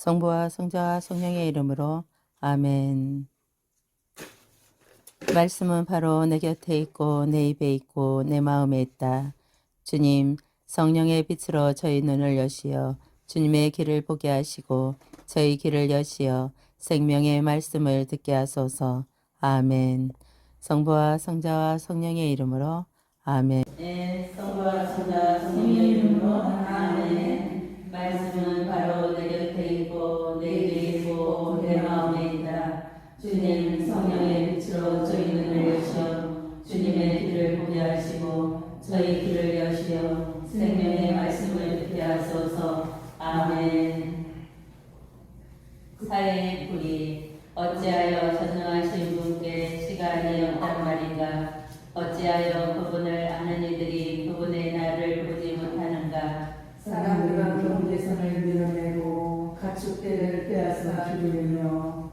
성부와 성자와 성령의 이름으로 아멘. 말씀은 바로 내 곁에 있고 내 입에 있고 내 마음에 있다. 주님, 성령의 빛으로 저희 눈을 여시어 주님의 길을 보게 하시고 저희 길을 여시어 생명의 말씀을 듣게 하소서. 아멘. 성부와 성자와 성령의 이름으로 아멘. 네, 성부와 성자와 성령의 이름으로 아멘. 말씀은 바로 내 곁에 있고 내 입에 있고 내 마음에 있다. 주님, 성령의 빛으로 저희 눈을 여시어 주님의 길을 보게 하시고 저희 길을 여시어 생명의 말씀을 듣게 하소서. 아멘. 사회의 뿌리, 어찌하여 전능하신 분께 시간이 없단 말인가? 어찌하여 그분을 아는 이들이 그분의 날을 보지 못하는가? 사람들과 경계선을 밀어내고 가축대를 빼앗아 죽이며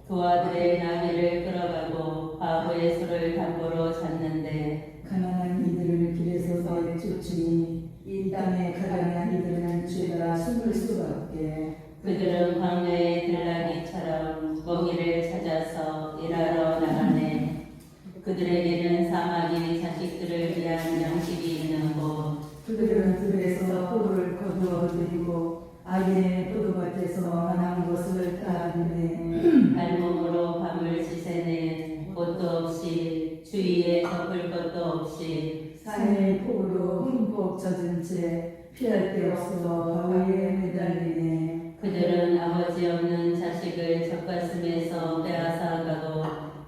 두 아들의 나귀를 끌어가고 바보의 소를 담보로 잡는데 가난한 이들을 길에서 내쫓으니 이 땅에 가난한 이들은 죄가 숨을 수밖에. 그들은 광야의 들나귀처럼 먹이를 찾아서 일하러 나가네. 그들에게는 사막이 자식들을 위한 양식이 있는 곳, 그들은 들에서 포도를 거두어 들이고 아기의 포도밭에서 만한 것을 따르네. 발몸으로 밤을 지새내 옷도 없이 주위에 덮을 것도 없이 산의 폭우로 흠뻑 젖은 채 피할 데 없어 바위에 매달리네. 그들은 아버지 없는 자식을 젖가슴에서 빼앗아 가고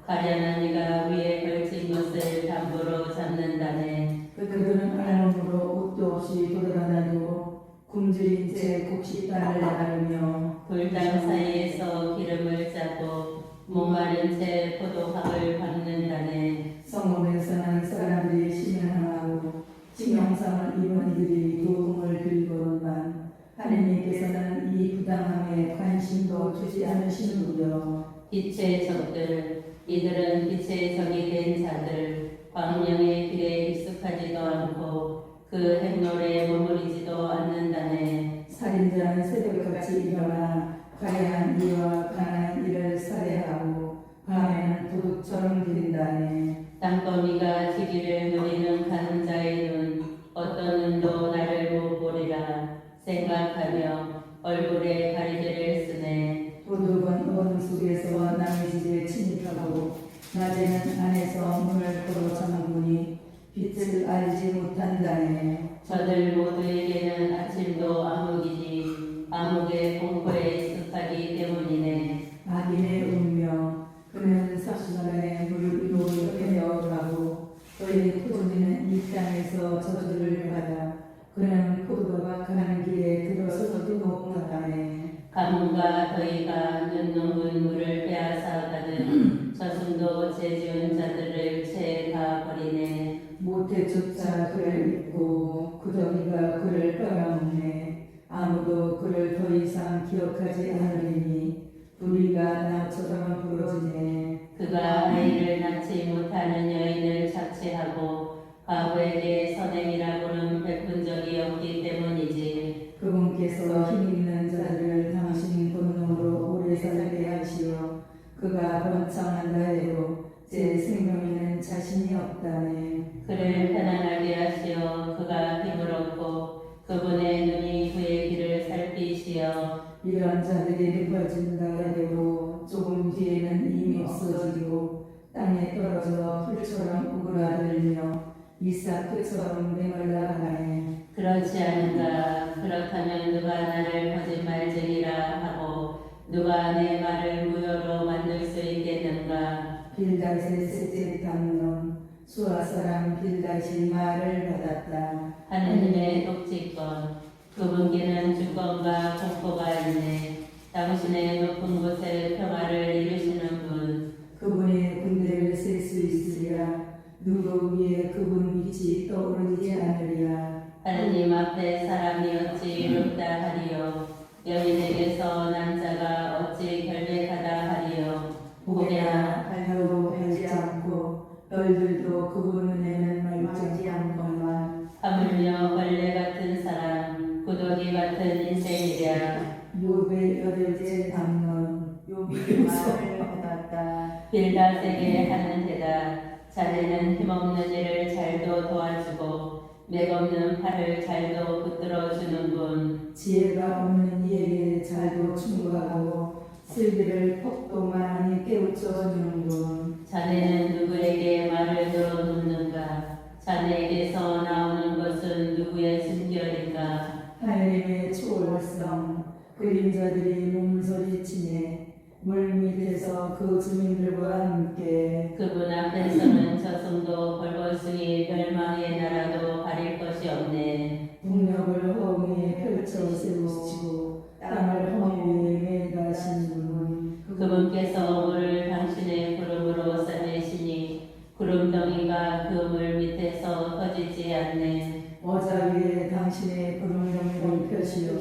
가련한 이가 위에 걸친 것을 담보로 잡는다네. 그들은 알몸으로 옷도 없이 돌아다니고 굶주린 채 곡식단을 나르며 돌담 사이에서 기름을 짜고 목마른 채 포도합을 밟는다네. 성읍에서는 사람들이 신앙하고 치명상을 입은 이들이 도움을 빌거로만 하느님께서는 이 부당함에 관심도 주지 않으시는구려. 빛의 적들, 이들은 빛의 적이 된 자들, 광명의 길에 익숙하지도 않고 그 행로에 머무르지도 않는다네. 살인자는 새벽같이 일어나 가련한 이와 가난한 이를 살해하고 밤에는 도둑처럼 들인다네. 땅거미가 지기를 누리는 가는 자의 눈, 어떤 눈도 나를 못 보리라 생각하며 얼굴에 가리개를 쓰네. 도둑은 어둠 속에서 남의 집에 침입하고 낮에는 안에서 문을 걸어 잠그니 빛을 알지 못한다네. 저들 모두에게는 아침도 암흑이니 암흑의 공포에 익숙하기 때문이네. 악인의 운명, 그는 삽시간에 물을 헤어가고 너희 포도주는 이 땅에서 저주를 받아 그는 포도가 가는 길에 들어서도 못하다네. 가뭄과 더위가 눈넘은 물을 빼앗아 가는 저승도 죄지은 자들을 채 다 버리네. 모태조차 그를 잊고 그 더위가 그를 빨아먹네. 아무도 그를 더 이상 기억하지 않으리니 불의가 나처럼 부러지네. 그가 아이를 낳지 못하는 여인을 착취하고 과부에게 선행이라고는 베푼 적이 없기 때문이지. 그분께서 힘 있는 자들을 당신 권능으로 오래 살게 하시어 그가 번창한다 해도 제 생명에는 자신이 없다네. 그를 편안하게 하시어 그가 힘을 얻고 그분의 눈이 그의 길을 살피시어 이런 자들이 높아진다 해도 조금 뒤에는 이미 없어지고 땅에 떨어져 풀처럼 오그라들며 이삭처럼 메말라가네. 그렇지 않은가? 그렇다면 누가 나를 거짓말쟁이라 하고 누가 내 말을 무효로 만들 수 있겠는가? 빌닷의 셋째 담론 수아 사람 빌닷이 말을 받았다. 하느님의 독지권, 그분께는 주권과 공포가 있네. 당신의 높은 곳에 평화를 이루시는 분, 그분의 군대를 셀 수 있으리라. 누구 위에 그분 빛이 떠오르지 않으리라. 하느님 앞에 사람이 어찌 이롭다 하리요. 여인에게서 남자가 어찌 결백하다 하리요. 보게나 발로 밟지 않고 너희들도 그분 은혜는 말지 않건만 하물며 벌레 같은 사람, 구더기 같은 인생이랴. 욥의 여덟째 담론. 욥이 말을 받았다. 빌닷에게 하는 대답. 자네는 힘없는 이를 잘도 도와주고 맥없는 팔을 잘도 붙들어 주는군. 지혜가 없는 이에게 잘도 충고하고 슬기를 폭도 많이 깨우쳐 주는군. 자네는 누구에게 말을 들어놓는가? 자네에게서 나오는 것은 누구의 숨결인가? 하나님의 초월성, 그림자들이 몸소리치네. 물 밑에서 그 주민들과 함께 그분 앞에서는 저승도 벌거숭이 멸망의 나라도 가릴 것이 없네. 동력을 허웅 위에 펼쳐 세우시고 땅을 허무 위에 매가시는 분. 그분께서 물을 당신의 구름으로 싸매시니 구름덩이가 그 물 밑에서 터지지 않네. 어자 위에 당신의 구름영을 펴시오.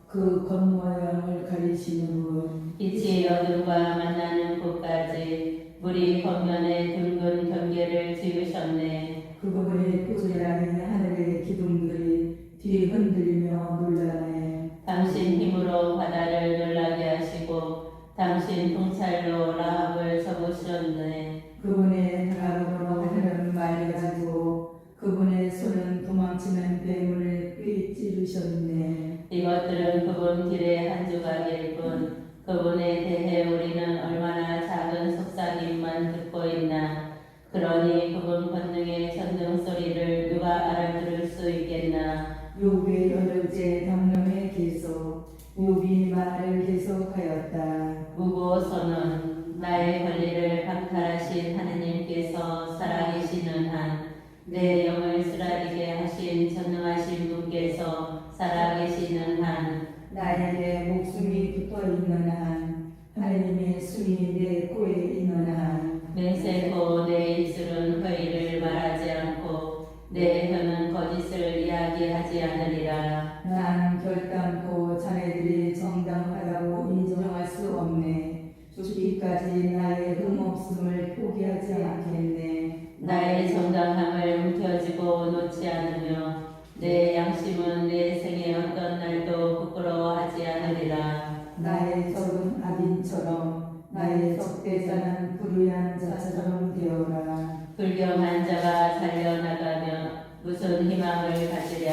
그 겉모양을 가리시는 분. 빛이 어둠과 만나는 곳까지 물이 겉면에 둥근 경계를 지으셨네. 그분의 꾸준한 하늘의 기둥들이 뒤 흔들리며 놀라네. 당신 힘으로 바다를 놀라게 하시고 당신 통찰로 라합을 접으셨네. 그분의 다락으로 하늘은 맑아지고 그분의 손은 도망치는 뱀을 꿰찌르셨네. 이것들은 그분 길의 한 조각일 뿐 그분에 대해 우리는 얼마나 작은 속삭임만 듣고 있나. 그러니 그분 권능의 천둥 소리를 누가 알아들을 수 있겠나. 욥의 여덟째 담론의 계속. 욥이 말을 계속하였다. 무고서는 나의 권리를 박탈하신 하느님께서 살아계시는 한 내 영을 쓰라리게 하신 전능하신 분께서 살아계시는 한 나에게 목숨이 붙어있는 한 하나님의 숨이 내 코에 있는 한 맹세코 내 입술은 허위를 말하지 않고 내 혀는 거짓을 이야기하지 않으리라. 난 결단코 자네들이 정당하다고 인정할 수 없네. 죽기까지 나의 흠없음을 포기하지 않겠네. 나의 정당함을 움켜쥐고 놓지 않으며 내 양심은 내 생의 어떤 날도 부끄러워하지 않으리라. 나의 적은 악인처럼 나의 적대자는 불의한 자처럼 되어라. 불경한 자가 살려나가며 무슨 희망을 가지랴.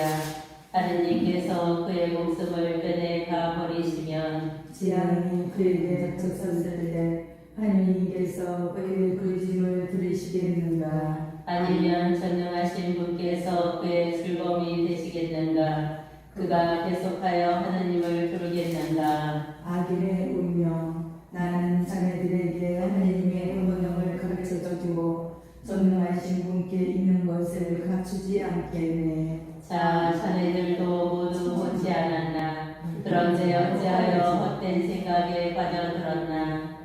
하느님께서 그의 목숨을 빼내가 버리시면 재앙이 그에게 닥쳤을 때 하느님께서 그의 부르심을 들으시겠는가. 아니면 전능하신 분께서 그의 즐거움이 되시겠는가. 그가 계속하여 하느님을 부르겠는가. 악인의 운명. 나는 자네들에게 하느님의 권능을 가르쳐주고 전능하신 분께 있는 것을 갖추지 않겠네. 자, 자네들도 모두 보지 않았나. 그런데 어찌하여 헛된 생각에 빠져들었나.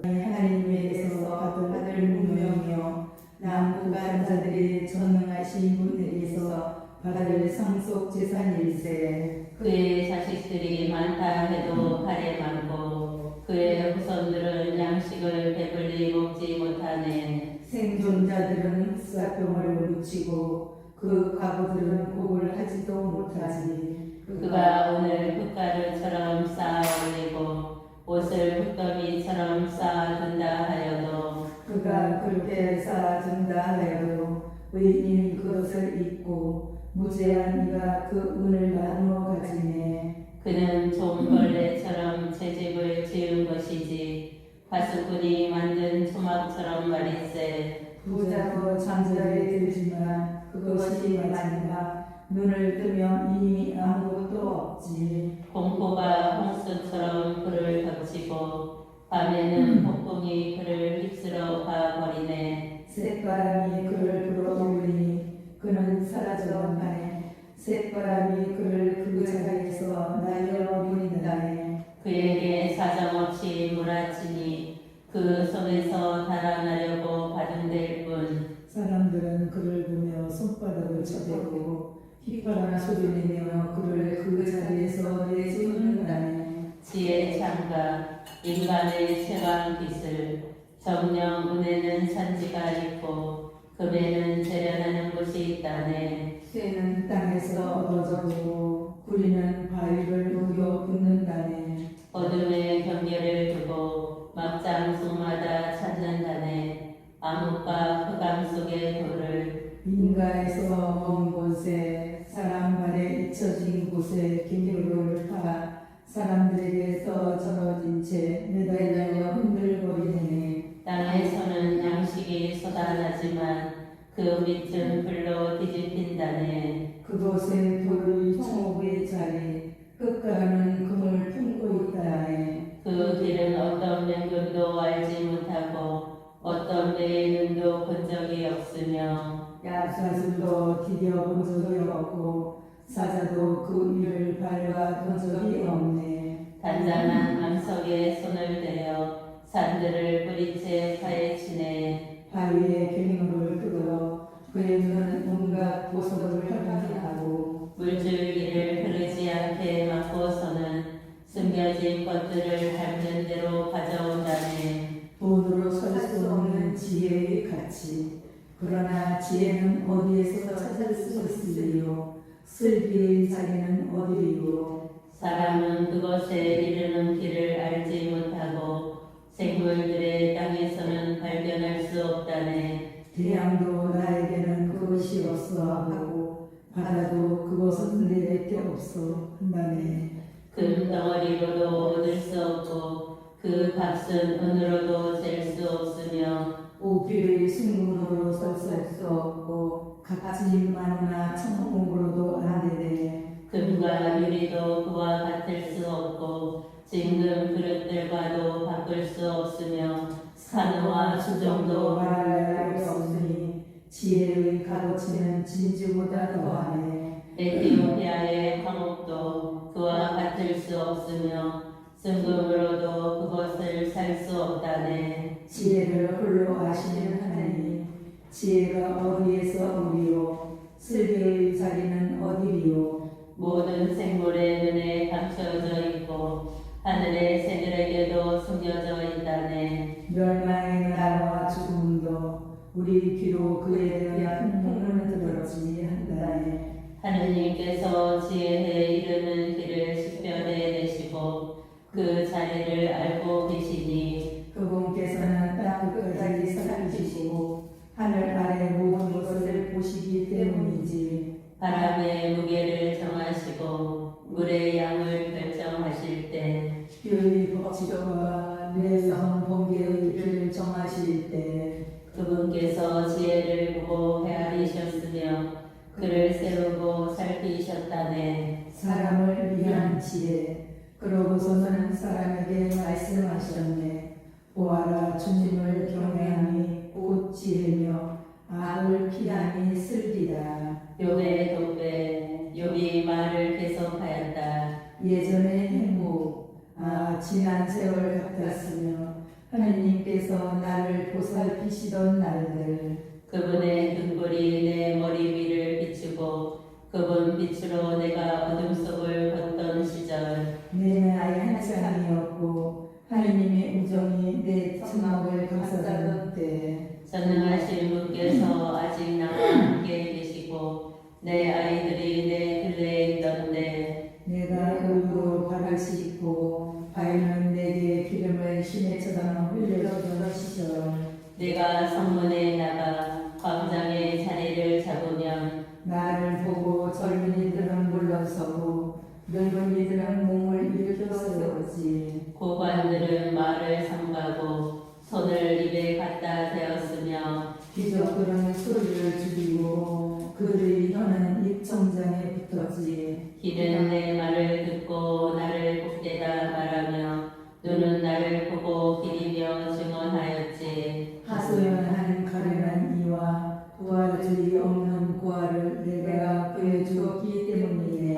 하나님에게서 받을 운명이요 남북한 자들이 전능하신 분에게서 받을 상속 재산일세. 그의 자식들이 많다 해도 발에 많고 그의 후손들은 양식을 배불리 먹지 못하네. 생존자들은 흑사병을 묻히고 그 과부들은 곡을 하지도 못하지. 그가 오늘 흙가루처럼 쌓아 올리고 옷을 흙더미처럼 쌓아둔다 하여도 그가 그렇게 쌓아준다 하여도 의인이 그것을 잊고 무죄한 이가 그 은을 나누어 가지네. 그는 종벌레처럼 제 집을 지은 것이지 파수꾼이 만든 초막처럼 말일세. 부자도 잠자리에 들지만 그것이 마지막. 눈을 뜨면 이미 아무것도 없지. 공포가 홍수처럼 그를 덮치고 밤에는 폭풍이 그를 휩쓸어 가버리네. 새바람이 그를 불어올리니 그는 사라져가네. 새바람이 그를 그 자리에서 날려버린다네. 그에게 사정없이 몰아치니 그 손에서 달아나려고 받은될 뿐. 사람들은 그를 보며 손바닥을 쳐대고 휘파람 소리내며 그를 그 자리에서 내쫓는다네. 지혜 창가 인간의 최강 기술 정령 은혜는 산지가 있고 금에는 재련하는 곳이 있다네. 쇠는 땅에서 얻어지고 구리는 바위를 녹여 붓는다네. 어둠의 경계를 두고 막장소마다 찾는다네. 암흑과 흑암 속의 돌을 인가에서 먼 곳에 사람 발에 잊혀진 곳에 기류를 타 사람들에게서 절어진 채 매달려 흔들거리네. 땅에서는 양식이 쏟아나지만 그 밑은 불로 뒤집힌다네. 그곳에 돌의 청옥의 자리 끝가는 금을 품고 있다네. 그 길은 어떤 명금도 알지 못하고 어떤 배의 눈도 본 적이 없으며 사슬도 디뎌본 적이 없고 사자도 그 위를 밟아 본 적이 없네. 단단한 암석에 손을 대어 산들을 뿌리채 파헤치네. 바위의 갱로를 뜯어 그의 눈은 온갖 보석을 확인하고 물줄기를 흐르지 않게 막고서는 숨겨진 것들을 밟는 대로 가져온다네. 돈으로 살 수 없는 지혜의 가치. 그러나 지혜는 어디에서 찾을 수 있으리요? 슬기의 자리는 어디리요? 사람은 그것에 이르는 길을 알지 못하고 생물들의 땅에서는 발견할 수 없다네. 태양도 나에게는 그것이 없어 하고 바다도 그것은 내게 없어 한다네. 금덩어리로도 얻을 수 없고 그 값은 은으로도 잴 수 없으며 오필의 승무로도 살 수 없고 값이 많으나 천공으로도 안 되네. 금과 유리도 그와 같을 수 없고 진금 그릇들과도 바꿀 수 없으며 산호와 수정도 말할 수 없으니 지혜의 값어치는 진주보다 더하네. 에티오피아의 황옥도 그와 같을 수 없으며 순금으로도 그것을 살 수 없다네. 지혜를 홀로 아시는 하나님, 지혜가 어디에서 오리요? 슬기의 자리는 어디리요? 모든 생물의 눈에 감춰져 있고 하늘의 새들에게도 숨겨져 있다네. 멸망의 나라와 죽음도 우리 귀로 그에 대한 풍문을 들었지 한다네. 하느님께서 지혜에 이르는 길을 식별해 내시고 그 자리를 알고 계시니 그분께서는 땅 끝까지 살피시고 하늘 아래 모든 것을 보시기 때문이지. 바람의 무게를 정하시고 물의 양을 결정하실 때 뷰의 법칙과 내성 번개의 길을 정하실 때 그분께서 지혜를 보고 헤아리셨으며 그를 세우고 살피셨다네. 사람을 위한 지혜. 그러고서는 사람에게 말씀하셨네. 보아라, 주님을 경외함이 곧 지혜며 악을 피함이 슬기다. 욥의 독배 욥이 말을 계속하였다. 예전의 행복, 지난 세월 같았으며 하느님께서 나를 보살피시던 날들. 그분의 등불이 내 머리 위를 비추고 그분 빛으로 내가 어둠 속을 걷던 시절 내 나이 한창이었고 하느님의 우정이 내 천막을 감싸던 때. 전능하신 분께서 아직 나와 함께 계시고 내 아이들이 내 들레에 있던데 내가 의로 발을 씻고 바위는 내게 기름을 시내처럼 흘려주던 시절. 내가 성문에 나가 광장의 자리를 잡으면 나를 보고 젊은이들은 물러서고 늙은이들은 몸을 일으켜 세우지. 고관들은 말을 삼가고 손을 입에 갖다 대었으며 귀족들은 소리를 줄이고 그들의 혀는 입천장에 붙었지. 귀는 내 말을 듣고 나를 복되다 말하며 눈은 나를 보고 기리며 증언하였지. 하소연한 가련한 이와 부활주의 없는 고아를 내가 구해주었기 때문이네.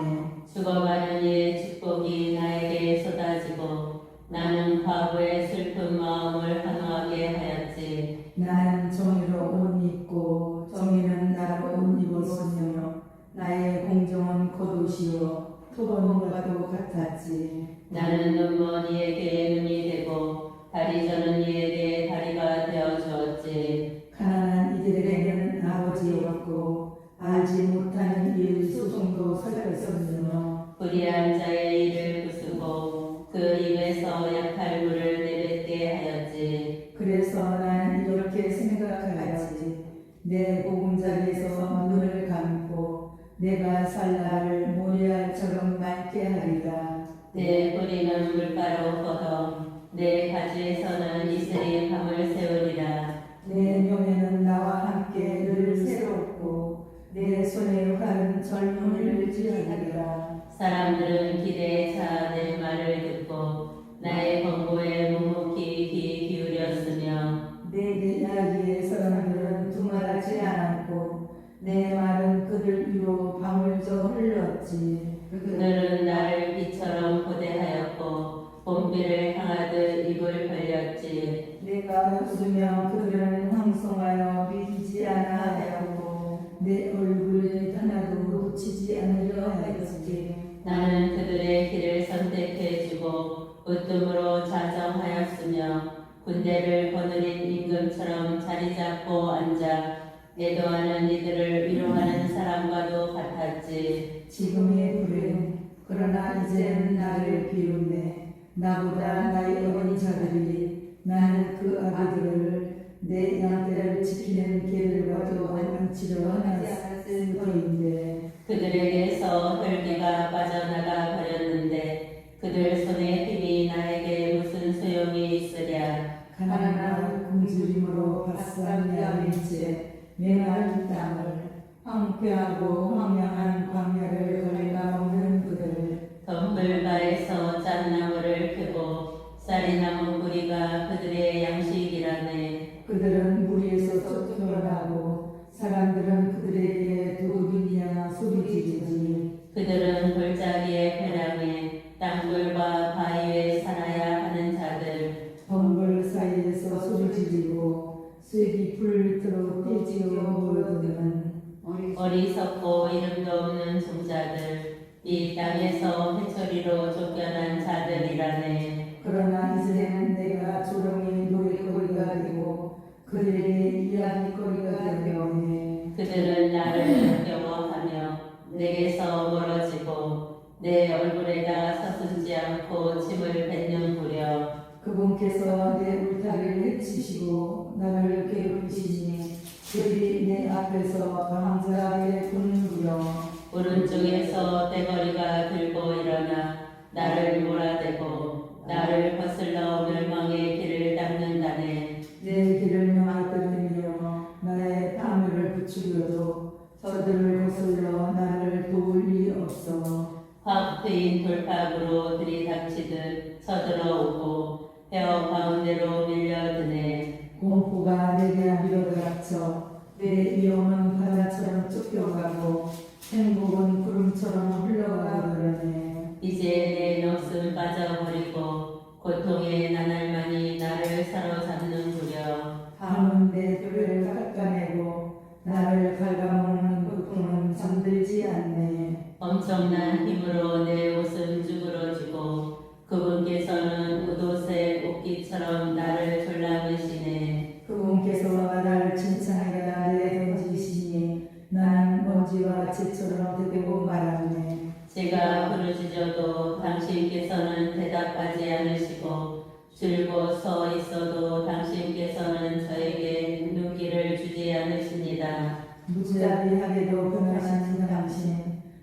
죽어가는 이의 축복이 나에게 쏟아지고 나는 과부의 슬픈 마음을 환호하게 하였지. 나는 정의로 옷 입고 정의는 나로 옷 입었으며 나의 공정은 겉옷이요 토건과도 같았지. 나는 눈먼 이에게 눈이 되고 다리 저는 이에게 다리가 되어 주었지. 가난한 이들에게는 아버지였고 알지 못하는 이의 소송도 살폈었으며 살게 하리라. 내 뿌리는 물가로 뻗어 내 가지에서는 이슬이 밤을 세우리라. 내 묘에는 나와 함께 늘 새롭고 내 손의 활은 젊음을 유지하리라. 사람들은 기대에 차 내 말을 듣고 나의 권고에 묵묵히 귀 기울였으며 내 이야기에 사람들은 두말하지 않았고 내 말은 그들 위로 밤을 저 흘렀지. 그들은 나를 비처럼 고대하였고 봄비를 향하듯 입을 벌렸지. 내가 웃으며 그들은 황송하여 믿지 않아 하였고 내 얼굴에 하나도 놓치지 않으려 하였지. 나는 그들의 길을 선택해주고 으뜸으로 자정하였으며 군대를 거느린 임금처럼 자리 잡고 앉아 애도하는 이들을 위로하는 사람과도 같았지. 지금의 불행 그러나 이제는 나를 비웃네. 나보다 나이 어린 자들이 나는 그 아기들을 내 양떼를 지키는 개들과도 안치려 하였을 터인데 그들에게서 혈기가 빠져나가 버렸는데 그들 손에 힘이 나에게 무슨 소용이 있으랴. 가난한 굶주림으로 바싹 야민 채 메마른 땅을 황폐하고 황량한 광야를 갉아먹는 그들. 덤불바에서 짠나무를 캐고 쌀이나무 뿌리가 그들의 양식이라네. 그들은 무리에서 쫓겨나고 사람들은 그들에게 도둑이냐 소리지르지. 그들은 골짜기의 회랑에 땅굴과 바위에 살아야 하는 자들. 덩굴 사이에서 소리지르고 쇠기 불 밑으로 떼지어 모여드는 어리석고 이름도 없는 종자들. 이 땅에서 해초리로 쫓겨난 자들이라네. 그러나 이제는 내가 조롱의 노래거리가 되고 그들에게 이야기거리가 되었네. 그들은 나를 역겨워하며 내게서 멀어지고 내 얼굴에다 서슴지 않고 침을 뱉는구려. 그분께서 내 울타리를 해치시고 나를 괴롭히시니 그들이 내 앞에서 강자하게 굽는구려. 오른쪽에서 떼거리가 들고 일어나 나를 몰아대고 나를 거슬러 멸망의 길을 닦는다네. 내 길을 망하들이며 나의 파멸을 부추겨도 저들을 거슬러 나를 도울 리 없어. 확 트인 돌팍으로 들이닥치듯 서들어오고 뼈 가운데로 밀려드네. 공포가 내게 밀어닥쳐 내 위험은 바다처럼 쫓겨가고 행복은 구름처럼 흘러가 버렸네. 이제 내 넋은 빠져버리고 고통의 나날만이 나를 사로잡는구려. 밤은 내 뼈를 깎아내고 나를 갉아먹는 고통은 잠들지 않네. 엄청난 힘으로 내 옷은 쭈그러지고 그분께서는 굿옷의 옷깃처럼 나를 졸라매시네. 그분께서 나를 칭찬하여 내던지시니 나는 먼지와 재처럼 되고 말았네. 제가 부르짖어도 당신께서는 대답하지 않으시고 줄곧 서 있어도 당신께서는 저에게 눈길을 주지 않으십니다. 무자비하게도 변하시는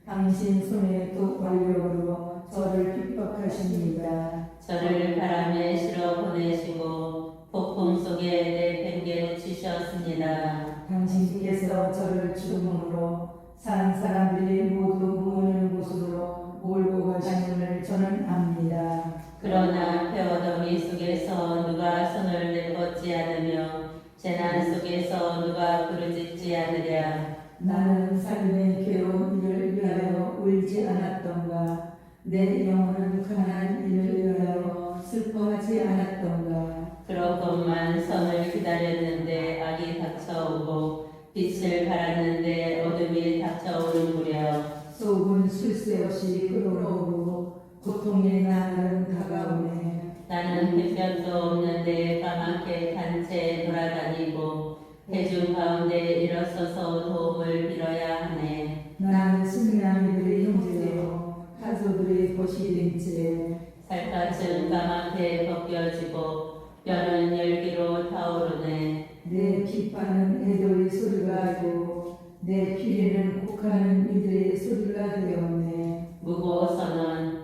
당신 손에 또 권력으로 저를 핍박하십니다. 저를 바람에 실어 보내시고 폭풍 속에 내팽개 치셨습니다. 당신께서 저를 죽음으로 산 사람들이 모두 모이는 곳으로 몰고 가시는 저는 압니다. 그러나 폐어덩이 속에서 누가 손을 내뻗지 않으며 재난 속에서 누가 부르짖지 않으랴. 나는 삶의 괴로운 일을 위하여 울지 않았던가. 내 영혼은 가난한 일을 위하여 슬퍼하지 않았던가. 그렇건만 선을 기다렸는데 악이 닥쳐오고 빛을 바랐는데 어둠이 닥쳐오는구려. 속은 쉴 새 없이 끓어오르고 고통의 날은 다가오네. 나는 햇볕도 없는데 까맣게 탄 채 돌아다니고 대중 가운데 일어서서 도움을 빌어야 하네. 나는 승냥이들의 형제요 가족들의 벗이 된 채 살갗은 까맣게 벗겨지고 뼈는 열기로 타오르네. 내 기파는 애도의 소리가 되고 내 피리는 곡하는 이들의 소리가 되었네. 무고서는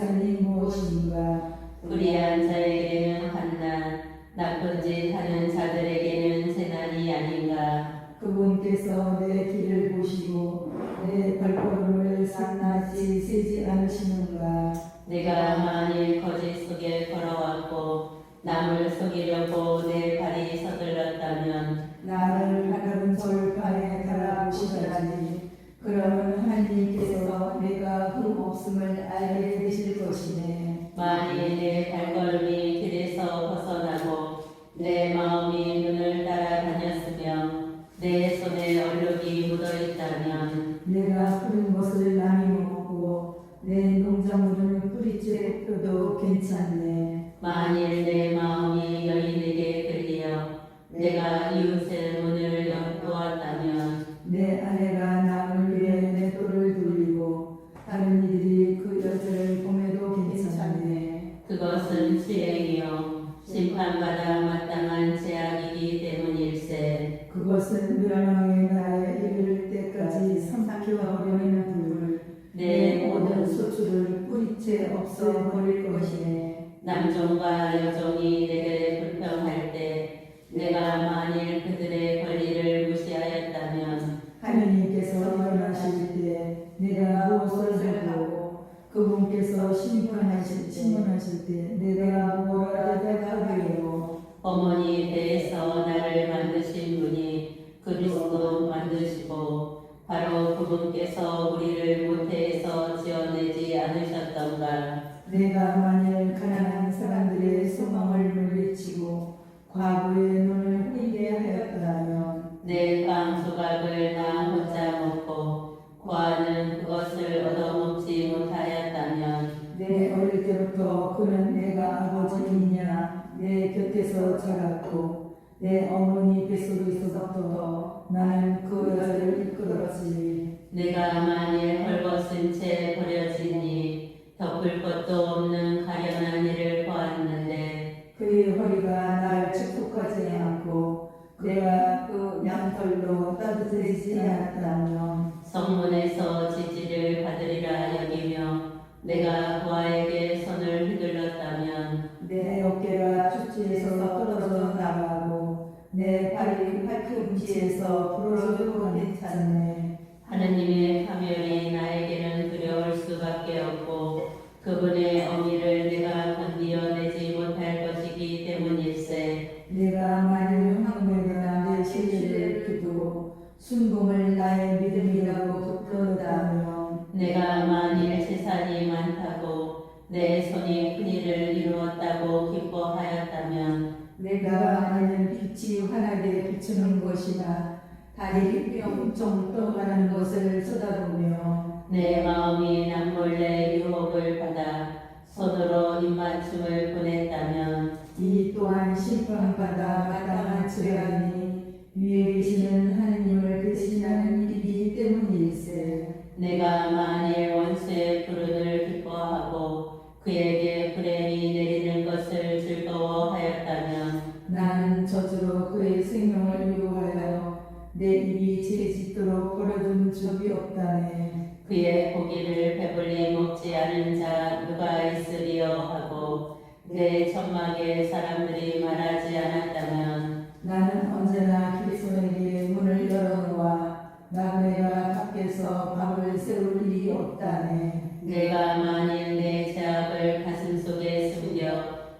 살림 무엇인가? 불의한 자에게는 환난, 나쁜 짓 하는 자들에게는 재난이 아닌가. 그분께서 내 길을 보시고 내 발걸음을 낱낱이 세지 않으시는가? 내가 만일 거짓 속에 걸어왔고 남을 속이려고 내 발이 서둘렀다면 나를 다른 절판에 달아보시다니 그러면 하나님께서 내가 흠없음을 알게 되실 것이네. 만일 내 발걸음이 길에서 벗어나고 내 마음이 눈을 따라다녔으며 내 손에 얼룩이 묻어있다면 내가 푸른 것을 남이 먹고 내 농작물은 뿌리째 펴도 괜찮네. 만일 내 마음이 여인에게 끌리어 내가 이웃의 문을 열어보았다면 내 아내가 남을 위해 내 돌을 돌리고 다른 이들이 그 여자를 보매도 괜찮네. 그것은 수행이요 심판받아 마땅한 제약이기 때문일세. 그것은 멸망의 날에 이를 때까지 삼키어버리는 불, 내 모든 소출을 뿌리채 없애버릴 것이네. 남종과 여종이 내게 불평할 때 내가 만일 그들의 권리를 무시하였다면 하느님께서 일어나실 때 내가 무엇을 하고 그분께서 심문하실 때 내가 무엇을 대답하리요. 어머니 배에서 나를 만드신 분이 그리스도 만드시고 바로 그분께서 우리를 모태에서 지어내지 않으셨던가. 내가 만일 가난한 사람들의 소망을 물리치고 과부의 눈을 흐리게 하였다면 내 빵 조각을 나 혼자 먹고 고아는 그것을 얻어먹지 못하였다면 내 어릴 때부터 그는 내가 아버지이냐 내 곁에서 자랐고 내 어머니 뱃속에서부터 나는 그 여자를 이끌었지. 내가 만일 헐벗은 채 버려지니 덮을 것도 없는 가련한 이를 보았는데 그의 허리가 날 축복하지 않고 내가 그 양털로 따뜻해지지 않았다면 성문에서 지지를 받으리라 여기며 내가 고아에게 손을 휘둘렀다면 내 어깨가 주치에서 떨어져 나가고 내 발이 팔꿈치에서 부러져도 괜찮네. 하느님의 파멸이 나에게는 두려울 수밖에 없고 그분의 어미를 내가 건드려내지 못할 것이기 때문일세. 내가 만일 황금에다 내 신뢰를 두고 순금을 나의 믿음이라고 부른다면 내가 만일 재산이 많다고 내 손이 큰 일을 이루었다고 기뻐하였다면 내가 만일 빛이 환하게 비추는 것이나 달이 뿅뿅 떠가는 것을 쳐다보며 내 마음이 남몰래 유혹을 받아 손으로 입맞춤을 보냈다면 이 또한 심판받아 마땅한 죄아니 위에 계시는 하느님을 대신하는 일이기 때문일세. 내가 만일 원수의 불운을 기뻐하고 그에게 불행이 내리는 것을 즐거워하였다면 나는 저주로 그의 생명을 유혹하여 내 입이 죄짓도록 벌어준 적이 없다네. 그의 고기를 배불리 먹지 않은 자 누가 있으리요 하고 내 천막에 사람들이 말하지 않았다면 나는 언제나 길손에게 문을 열어놓아 나그네가 밖에서 밥을 세울 일이 없다네. 내가 만일 내 죄악을 가슴속에 숨겨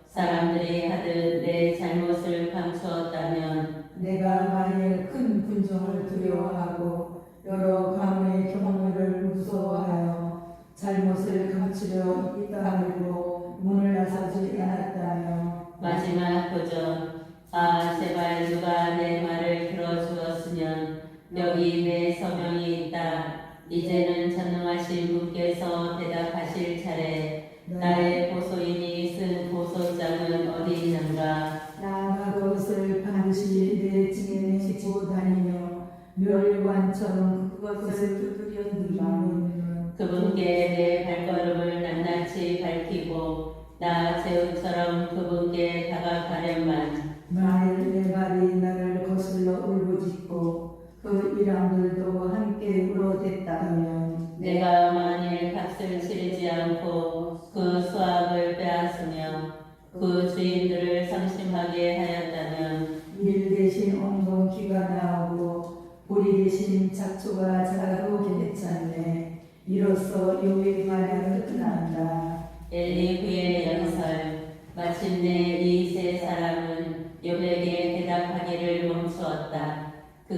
사람들이 하듯 내 잘못을 감추었다면 내가 만일 큰 군종을 두려워하고 여러 가문의 경험을 무서워하여 잘못을 감추려 입 다물고 문을 나서지 않았다면 마지막 도전. 아 제발 누가 내 말을 들어주었으면 여기 내 서명이 있다. 이제는 전능하신 분께서 대답하실 차례. 나의 보소인이 쓴 보소장은 어디 있는가? 나가 그것을 반드시 내 증인에 지고 다니며 멸관처럼 그것을 두드려 누르는 그분께 내 발걸음을 낱낱이 밝히고 나 제우처럼 그분께 다가가련만. 만일 내 발이 나를 거슬러 울부짖고 그 이랑들도 함께 울어댔다면 내가 만일 값을 치르지 않고 그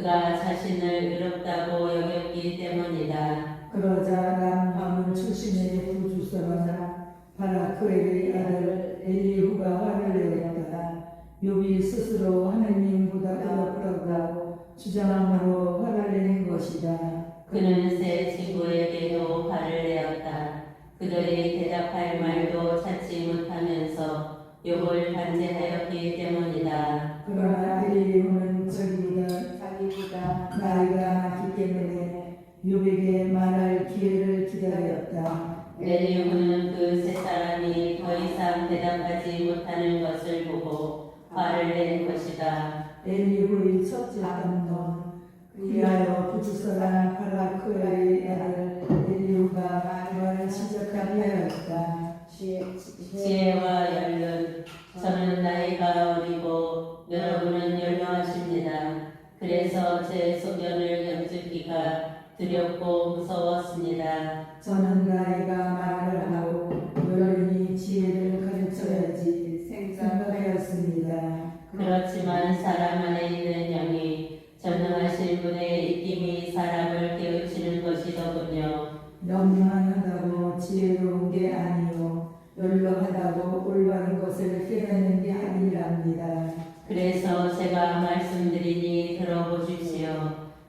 그가 자신을 의롭다고 여겼기 때문이다. 그러자 람함을 출신의 부주서가 바라크엘의 아들 엘리후가 화를 내었다. 욥이 스스로 하느님보다 의롭다고 주장함으로 화를 낸 것이다. 그는 세 친구에게도 화를 내었다. 그들이 대답할 말도 찾지 못하면서 욥을 단죄하였기 때문이다. 그러나 엘리후는 자기보다 나이가 많기 때문에 욥에게 말할 기회를 기다렸다. 엘리후는 그 세 사람이 더 이상 대답하지 못하는 것을 보고 화를 낸 것이다. 엘리후의 첫째 담론 그리하여 부주사람 바라크엘의 아들 엘리후가 말을 시작하게 하였다. 지혜와 연륜, 저는 나이가 어리고 여러분은 연로하십니다. 그래서 제 소견을 여쭙기가 두렵고 무서웠습니다. 저는 나이가 말을 하고 연륜이 지혜를 가르쳐야지 생각하였습니다. 그렇지만 사람 안에 있는 영이 전능하신 분의 입김이 사람을 깨우치는 것이더군요. 연만하다고 지혜로운 게 아니요 연로하다고 올바른 것을 깨닫는 게 아니랍니다. 그래서 제가 말씀드리니 들어보십시오.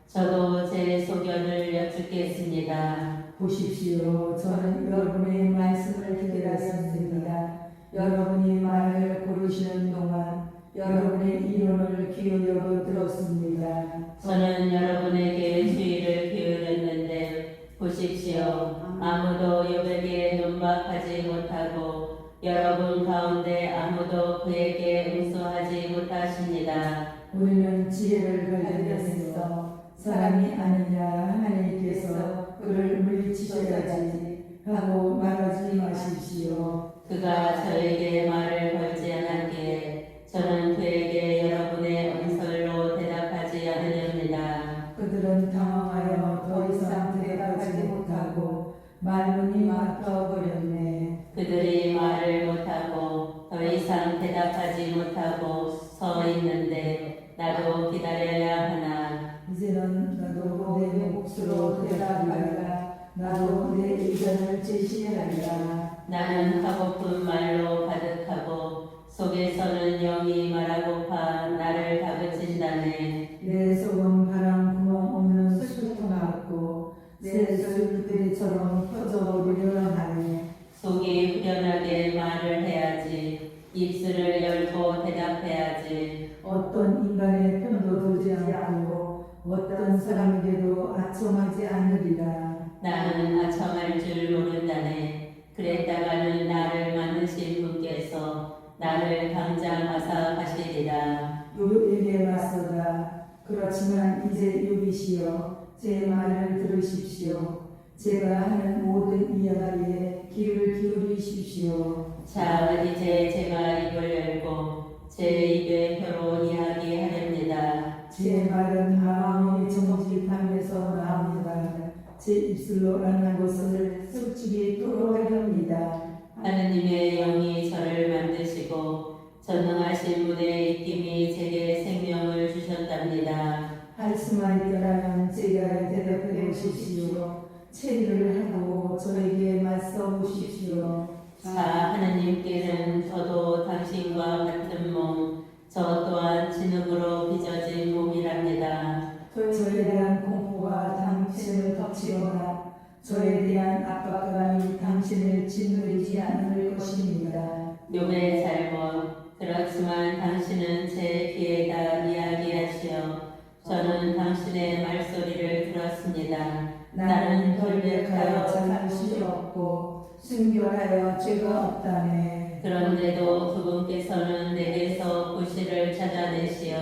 저도 제 소견을 여쭙겠습니다. 보십시오. 저는 여러분의 말씀을 기다렸습니다. 여러분이 말을 고르시는 동안 여러분의 이론을 기울여 들었습니다. 저는 여러분에게 주의를 기울였는데 보십시오. 아무도 욥에게 논박하지 못하고 여러분 가운데 아무도 그에게 응수하지 못하십니다. 우리는 지혜를 발견했어. 사람이 아니냐 하나님께서 그를 물리치셔야지 하고 말하지 마십시오. 그가 저에게 말을 걸지 않았기에 저는 그에게 여러분의 언설로 대답하지 않으렵니다. 그들은 당황하여 더 이상 대답하지 못하고 말문이 막혀버렸네. 그들이 말을 못하고 더 이상 대답하지 못하고 서 있는데 나도 기다려야 하나. 이제는 나도 내 몫으로 대답하리라. 나도 내 의견을 제시하리라. 나는 하고픈 말로 가득하고 속에서는 영이 말하고파 나를 다그친다네. 내 속은 바람 구멍 없는 술통 같고 새 술부대처럼 퍼져버리려 하네. 속이 후련하게 말을 해야지. 입술을 열고 대답해야지. 어떤 인간의 편도 들지 않고 어떤 사람에게도 아첨하지 않으리라. 나는 아첨할 줄 모른다네. 그랬다가는 나를 만드신 분께서 나를 당장 하사하시리라. 욥에게 맞서다. 그렇지만 이제 욥이시여 제 말을 들으십시오. 제가 하는 모든 이야기에 귀를 기울이십시오. 자, 이제 제가 입을 열고 제 입의 혀로 이야기하렵니다. 제 말은 마음이 정직함에서 나옵니다. 제 입술로 하는 것을 솔직히 토로하렵니다. 하느님의 영이 저를 만드시고 전능하신 분의 입김이 제게 생명을 주셨답니다. 할 수만 있더라면 제가 대답해 보십시오. 체리를 하고 저에게 맞서 보십시오. 자, 하느님께는 저도 당신과 같은 몸, 저 또한 진흙으로 빚어진 몸이랍니다. 저에 대한 공포가 당신을 덮치거나 저에 대한 압박감이 당신을 짓누르지 않을 것입니다. 욥의 잘못, 그렇지만 당신은 제 귀에다 이야기하시어 저는 당신의 말소리를 들었습니다. 나는 결백하여 잘못이 없고 순결하여 죄가 없다네. 그런데도 그분께서는 내게서 구실을 찾아내시어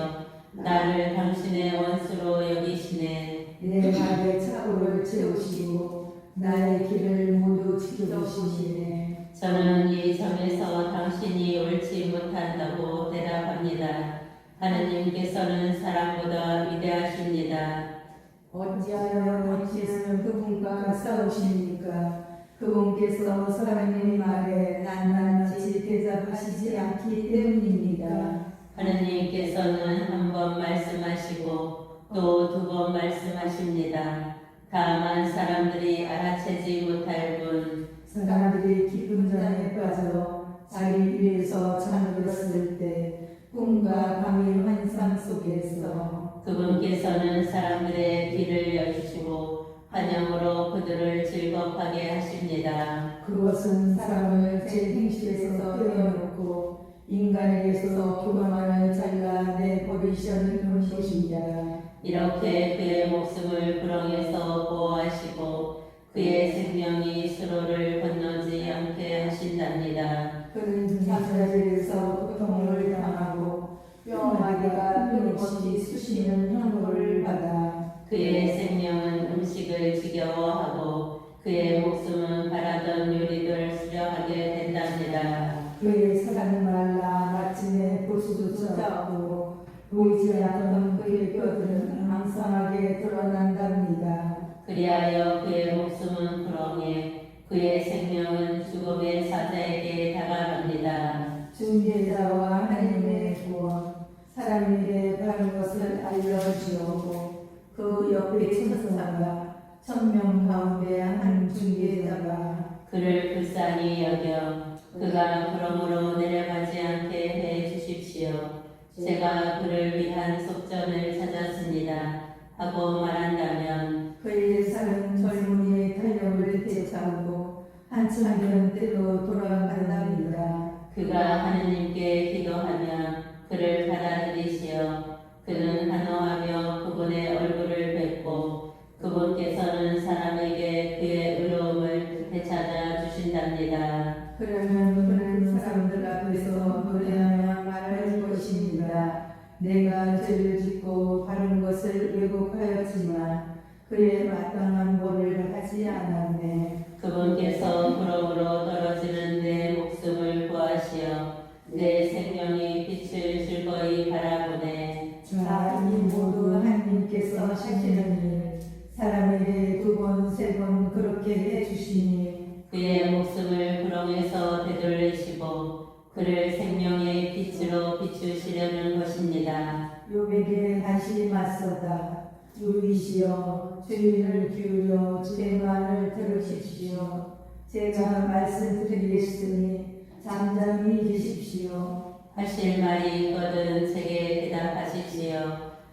나를 당신의 원수로 여기시네. 내 발에 착오를 채우시고 나의 길을 모두 지켜보시네. 저는 이 점에서 당신이 옳지 못한다고 대답합니다. 하느님께서는 사람보다 위대하십니다. 어찌하여 당신은 그분과 싸우십니까? 그분께서 사람의 말에 낱낱이 대답하시지 않기 때문입니다. 하느님께서는 한 번 말씀하시고 또 다만 사람들이 알아채지 못할 뿐 사람들이 깊은 잠에 빠져 자기 위에서 잠들었을 때 꿈과 밤의 환상 속에서 그분께서는 사람들의 길을 여주시고 환영으로 그들을 즐겁하게 하십니다. 그것은 사람을 제 행실에서 떼어놓고 인간에게서 교만을 잘라내 버리시는 것입니다. 이렇게 그의 목숨을 구렁에서 보호하시고 그의 생명이 수로를 건너지 않게 하신답니다. 그는 사자들에서 고통을 당하고 뼈마디가 끊임없이 쑤시는 형벌을 받아 그의 생명은 음식을 지겨워하고 그의 목숨은 바라던 요리를 수려하게 된답니다. 그의 사랑이 말라 마침내 보수조차 없고 보이지 않던 그의 뼈들은 항상하게 드러난답니다. 그리하여 그의 목숨은 구렁에 그의 생명은 죽음의 사자에게 다가갑니다. 중개자와 하나님의 구원 사람에게 바른 것을 알려주었고 그 옆에 천사가 천명 가운데 한 중개자가 그를 불쌍히 여겨 그가 구렁으로 내려가지 않게 해 주십시오. 제가 그를 위한 속전을 찾았습니다. 하고 말한다면 그의 삶은 젊은이의 탄력을 되찾고 한참이면 때로 돌아간답니다. 그가 하느님께 기도하면 그를 받아들이시어 그는 환호하며 그분의 얼굴을 뵙고 그분께서는 사람에게 그의 의로움을 되찾아 주신답니다. 그러면 그는 사람들 앞에서 노래하며 말할 것입니다. 내가 죄를 짓고 바른 것을 왜곡하였지만 그의 마땅한 벌을 하지 않았네. 그분께서 구렁으로 떨어지는 내 목숨을 구하시어 내 생명이 빛을 즐거이 바라보네. 자, 이 모두 하나님께서 하시는 일 사람에게 두 번, 세 번 그렇게 해주시니 그의 목숨을 구렁에서 되돌리시고 그를 생명의 빛으로 비추시려는 것입니다. 요백에 다시 맞서다 누이시여 주의를 기울여 제 말을 들으십시오. 제가 말씀드리겠으니 잠잠히 계십시오. 하실 말이 있거든 제게 대답하십시오.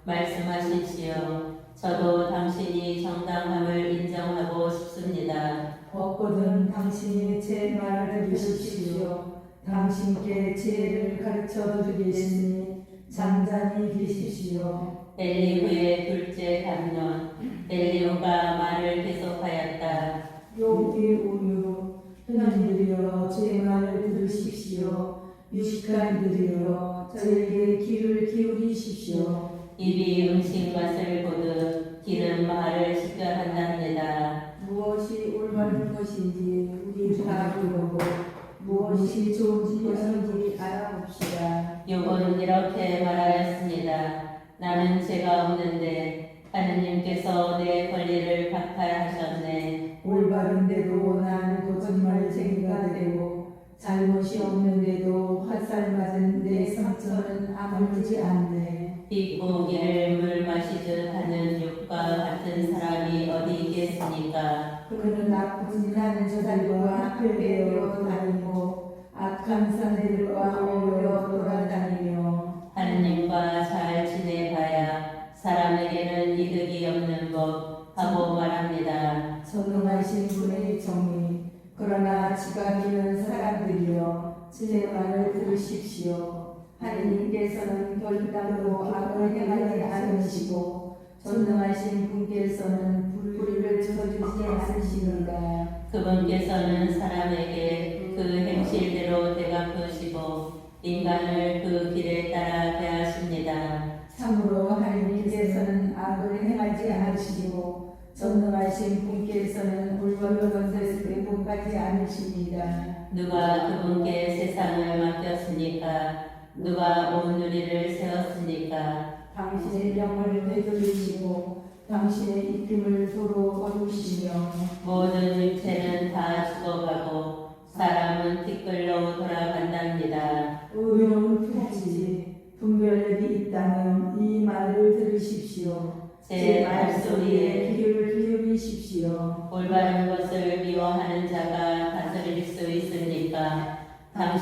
말씀하십시오. 저도 당신이 정당함을 인정하고 싶습니다. 없거든 당신이 제 말을 들으십시오. 당신께 지혜를 가르쳐 드리겠으니 잠잠히 계십시오. 엘리후의 둘째 담론. 엘리후가 말을 계속하였다. 용기 우유 흔한들이여 제 말을 들으십시오. 유식한들이여 저에게 귀를 기울이십시오. 입이 음식 맛을 보듯 귀는 말을 식별한답니다. 무엇이 올바른 것인지 우리 다 보고 무엇이 좋은지 알아봅시다. 욥은 이렇게 말하였습니다. 나는 죄가 없는데 하느님께서 내 권리를 박탈하셨네. 올바른데도 나는 거짓말쟁이가 되고 잘못이 없는데도 화살 맞은 내 상처는 아물지 않네. 비고기를 물 마시듯 하는 욥과 같은 사람이 어디 있겠습니까? 그는 나쁜 하는 자들과 학교에 다니고 악한 사내들과 어울려 돌아다니며 하느님과 잘 지내봐야 사람에게는 이득이 없는 법 하고 말합니다. 전능하신 분의 정의 그러나 지각이는 사람들이여 제 말을 들으십시오. 하느님께서는 결단으로 악을 행하지 않으시고 전능하신 분께서는 불의를 저지르지 않으십니다. 그분께서는 사람에게 그 행실대로 대갚으시고 인간을 그 길에 따라 대하십니다. 참으로 하느님께서는 악을 행하지 않으시고 전능하신 분께서는 불법을 건설에 복하지 않으십니다. 누가 그분께 세상을 맡겼습니까? 누가 온 누리를 세웠습니까? 당신의 영을 되돌리시고 당신의 입김을 도로 거두시며 모든 육체는 다 죽어가고 사람은 티끌로 돌아간답니다. 의로운 편지 분별력이 있다면 이 말을 들으십시오. 제 말소리에 귀를 기울이십시오.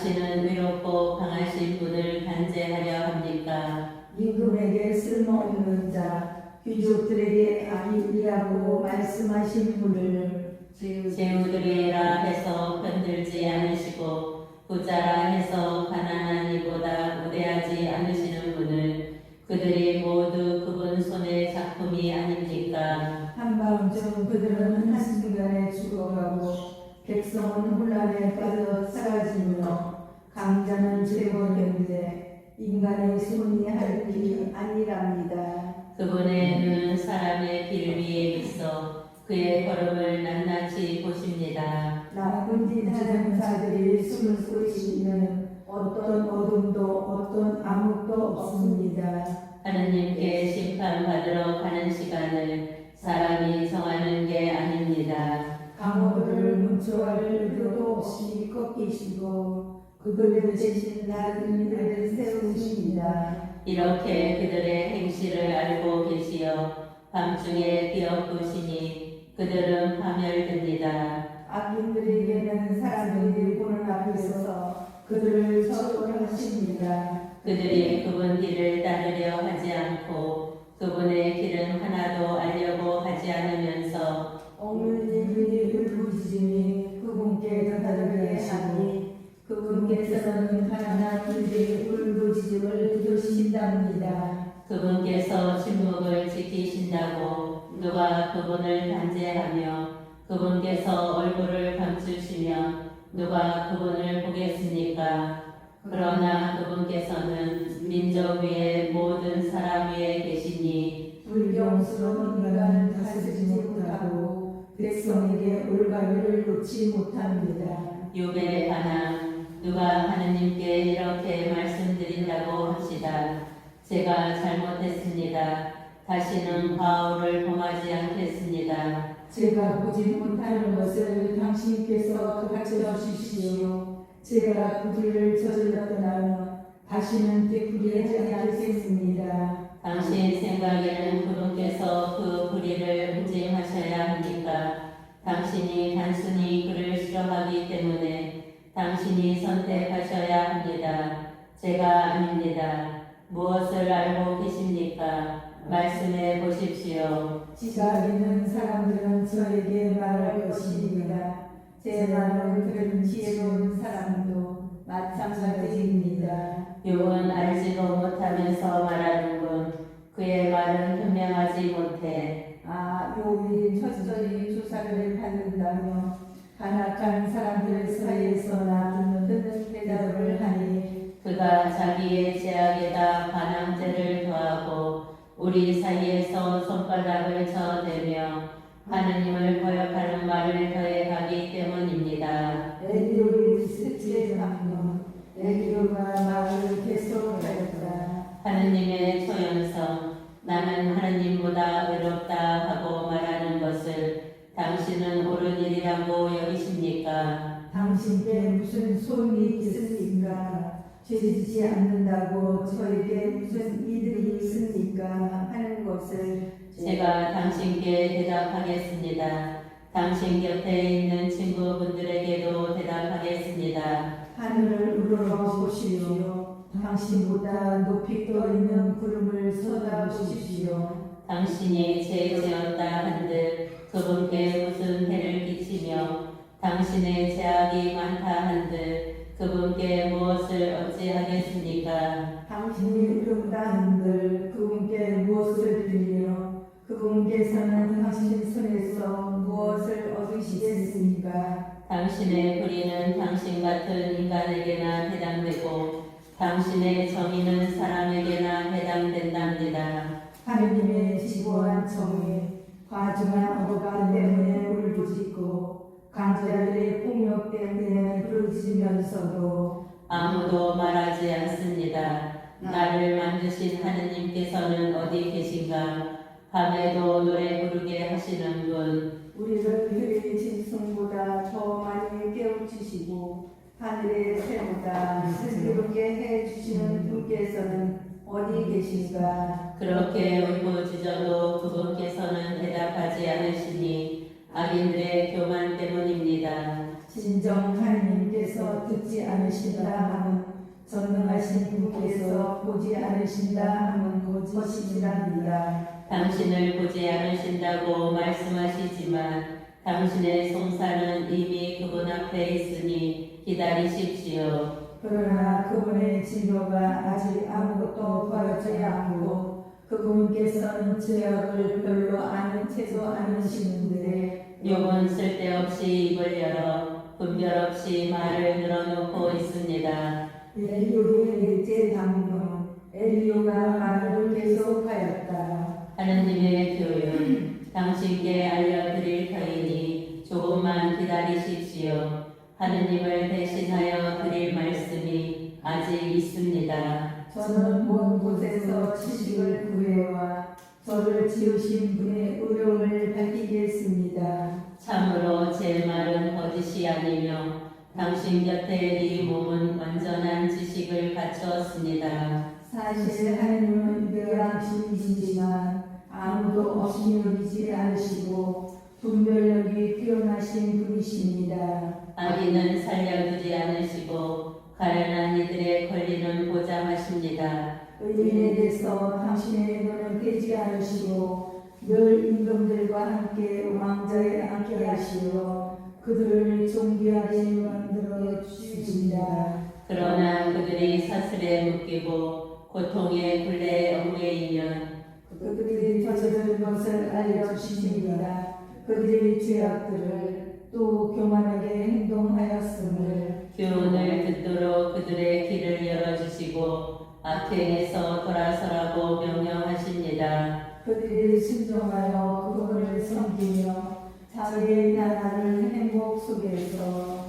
당신은 위롭고 강하신 분을 단죄하려 합니까? 임금에게 쓸모없는 자, 귀족들에게 악인이라고 말씀하신 분을 제후들이라 해서 편들지 않으시고 부자라 해서 가난한 이보다 우대하지 않으시는 분을 그들이 모두 그분 손의 작품이 아닙니까? 한밤중 그들은 한순간에 죽어가고 백성은 혼란에 빠져 사라지며 강자는 죄고는데 인간의 손이 할 일이 아니랍니다. 그분의 눈은 사람의 길 위에 있어 그의 걸음을 낱낱이 보십니다. 나쁜 짓 하는 자들이 숨을 쏘시면 어떤 어둠도 어떤 암흑도 없습니다. 하느님께 심판받으러 가는 시간을 사람이 정하는 게 아닙니다. 강호를 문초할 의도도 없이 꺾이시고 그들 대신 낮은 일을 세우십니다. 이렇게 그들의 행실을 알고 계시어 밤중에 비어보시니 그들은 파멸됩니다. 악인들에게는 사람들이 보는 앞에서 그들을 처벌하십니다. 그들이 그분 길을 따르려 하지 않고 그분의 길은 하나도 알려고 하지 않으면서 없는 이들이 울부짖으니 그분께 다다르게 하니 그분께서는 하나나 이들의 울부짖음을 들으신답니다. 그분께서 침묵을 지키신다고 누가 그분을 단죄하며 그분께서 얼굴을 감추시며 누가 그분을 보겠습니까? 그러나 그분께서는 민족 위에 모든 사람 위에 계시니 불경스러운 인간은 다스리지 못하고 백성에게 올가미를 놓지 못합니다. 욥에 관한 누가 하느님께 이렇게 말씀드린다고 합시다. 제가 잘못했습니다. 다시는 바울을 범하지 않겠습니다. 제가 보지 못하는 것을 당신께서 가르쳐 주시오. 제가 불의를 저질렀더라면 다시는 되풀이하지 않겠습니다. 당신 생각에는 그분께서 그 불의를 응징하셔야 합니까? 당신이 단순히 그를 싫어하기 때문에 당신이 선택하셔야 합니다. 제가 아닙니다. 무엇을 알고 계십니까? 말씀해 보십시오. 지각 있는 사람들은 저에게 말할 것입니다. 제 말을 들은 지혜로운 사람도 마찬가지입니다. 욥은 알지도 못하면서 말하는군. 그의 말은 현명하지 못해. 욥이 철저히 조사를 받는다며 간악한 사람들 사이에서 나누는 대답을 하니 그가 자기의 제약에다 반항죄를 더하고 우리 사이에서 손바닥을 쳐대며 하느님을 거역하는 말을 더해가기 때문입니다. 엘리오의 셋째 방문 엘리오가 말을 계속하였다. 하느님의 초연성 나는 하느님보다 외롭다 하고 말하는 것을 당신은 옳은 일이라고 여기십니까? 당신께 무슨 소임이 있습니까? 죄짓지 않는다고 저에게 무슨 이득이 있습니까? 하는 것을 제가 당신께 대답하겠습니다. 당신 곁에 있는 친구분들에게도 대답하겠습니다. 하늘을 우러러보시오. 당신보다 높이 떠 있는 구름을 쏟아보십시오. 당신이 죄 지었다 한들 그분께 무슨 해를 끼치며 당신의 죄악이 많다 한들 그분께 무엇을 어찌하겠습니까? 당신이 의롭다 한들 그분께 무엇을 드리며 그분께서는 당신 손에서 무엇을 얻으시겠습니까? 당신의 불의는 당신 같은 인간에게나 해당되고 당신의 정의는 사람에게나 해당된답니다. 하느님의 지고한 정에 과중한 어가 때문에 울부짖고 강자들의 폭력 때문에 부르짖으면서도 아무도 말하지 않습니다. 나를 만드신 하느님께서는 어디 계신가? 밤에도 노래 부르게 하시는 분, 우리를 그의 짐승보다 더 많이 깨우치시고 하늘의 새보다 슬기롭게 해주시는 분께서는 어디 계신가? 그렇게 울부짖어도 그분께서는 대답하지 않으시니 악인들의 교만 때문입니다. 진정 하나님께서 듣지 않으신다 함은 전능하신 분께서 보지 않으신다 함은 거짓이랍니다. 당신을 보지 않으신다고 말씀하시지만 당신의 송사는 이미 그분 앞에 있으니 기다리십시오. 그러나 그분의 진노가 아직 아무것도 벌어지지 않고 그분께서는 죄악을 별로 아는 채도 않으시는데 욕은 쓸데없이 입을 열어 분별 없이 말을 늘어놓고 있습니다. 엘리오의 넷째 장로는 엘리오가 말을 계속하였다. 하느님의 교훈 당신께 알려드릴 터이니 조금만 기다리십시오. 하느님을 대신하여 드릴 말씀이 아직 있습니다. 저는 먼 곳에서 지식을 구해와 저를 지으신 분의 의로움을 밝히겠습니다. 참으로 제 말은 거짓이 아니며 당신 곁에 이 몸은 완전한 지식을 갖추었습니다. 사실 하나님은 뇌양심이시지만 아무도 없이 여기지 않으시고 분별력이 뛰어나신 분이십니다. 악인은 살려두지 않으시고 가련한 이들의 권리는 보장하십니다. 의인에게서 당신의 눈을 떼지 않으시고 늘 임금들과 함께 왕자에 앉게 하시어 그들을 존귀하게 만들어 주십니다. 그러나 그들이 사슬에 묶이고 고통의 굴레에 얽매이면 그들이 저지른 것을 알려주십니다. 그들의 죄악들을 또 교만하게 행동하였음을 교훈을 듣도록 그들의 길을 열어주시고 악행에서 돌아서라고 명령하십니다. 그들이 순종하여 그분을 섬기며 자기의 나라를 행복 속에서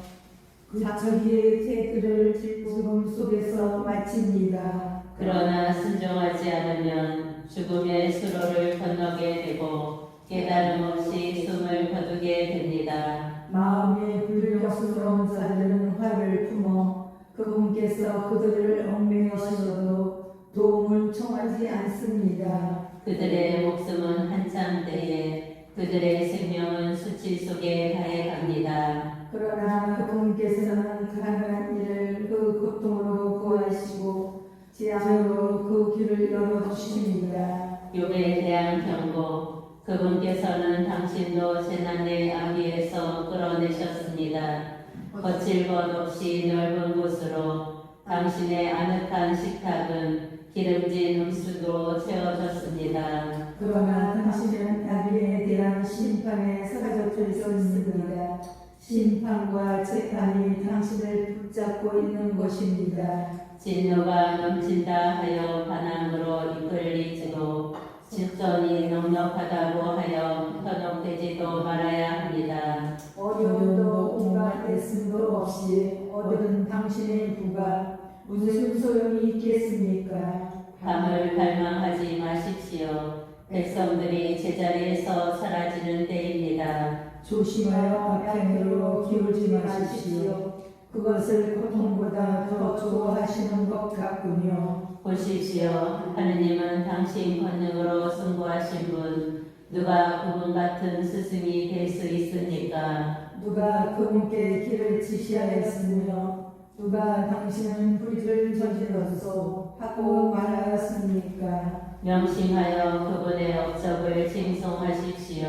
자기의 죄들을 죽음 속에서 마칩니다. 그러나 순종하지 않으면 죽음의 수로를 건너게 되고 깨달음 없이 숨을 거두게 됩니다. 마음에 불량스러운 자들은 화를 품어 그분께서 그들을 얽매이셔도 도움을 청하지 않습니다. 그들의 목숨은 한참 때에 그들의 생명은 수치 속에 다해갑니다. 그러나 그분께서는 가난한 이를 그 고통으로 구하시고 지하로 그 길을 열어주십니다. 욥에 대한 경고 그분께서는 당신도 재난의 아비에서 끌어내셨습니다. 거칠 것 없이 넓은 곳으로 당신의 아늑한 식탁은 기름진 음수로 채워졌습니다. 그러나 당신은 나비에 대한 심판에 사라져 있었습니다. 심판과 재판이 당신을 붙잡고 있는 것입니다. 진노가 넘친다 하여 반항으로 이끌리지도 직전이 넉넉하다고 하여 현혹되지도 말아야 합니다. 어려움도 온갖 애씀도 없이 얻은 당신의 부가 무슨 소용이 있겠습니까? 밤을 갈망하지 마십시오. 백성들이 제자리에서 사라지는 때입니다. 조심하여 악행으로 기울지 마십시오. 그것을 고통보다 더 좋아하시는 것 같군요. 보십시오. 하느님은 당신 권능으로 승부하신 분 누가 그분 같은 스승이 될 수 있습니까? 누가 그분께 길을 지시하였으며 누가 당신은 불의를 저질렀소 하고 말하였습니까? 명심하여 그분의 업적을 칭송하십시오.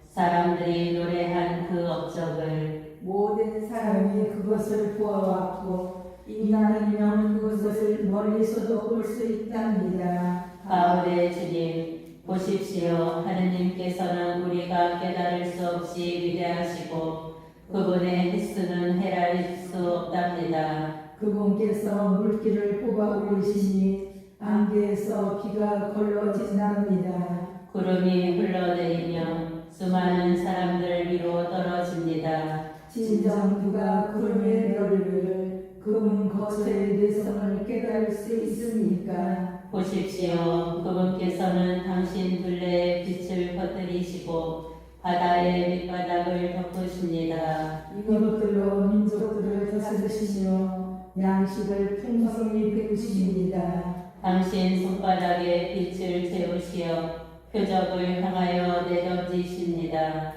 사람들이 노래한 그 업적을 모든 사람이 그것을 보아왔고 인간이면 그것을 멀리서도 볼 수 있답니다. 가을의 주님 보십시오. 하느님께서는 우리가 깨달을 수 없이 위대하시고 그분의 횟수는 헤아릴 수 없답니다. 그분께서 물기를 뽑아 올리시니 안개에서 비가 걸러진답니다. 구름이 흘러내리며 수많은 사람들 위로 떨어집니다. 진정 누가 구름의 넓이를 그분 거처의 내성을 깨달을 수 있습니까? 보십시오. 그분께서는 당신 둘레에 빛을 퍼뜨리시고 바다의 밑바닥을 덮으십니다. 이것들로 민족들을 다스리시며 양식을 풍성히 베푸십니다. 당신 손바닥에 빛을 채우시어 표적을 향하여 내던지십니다.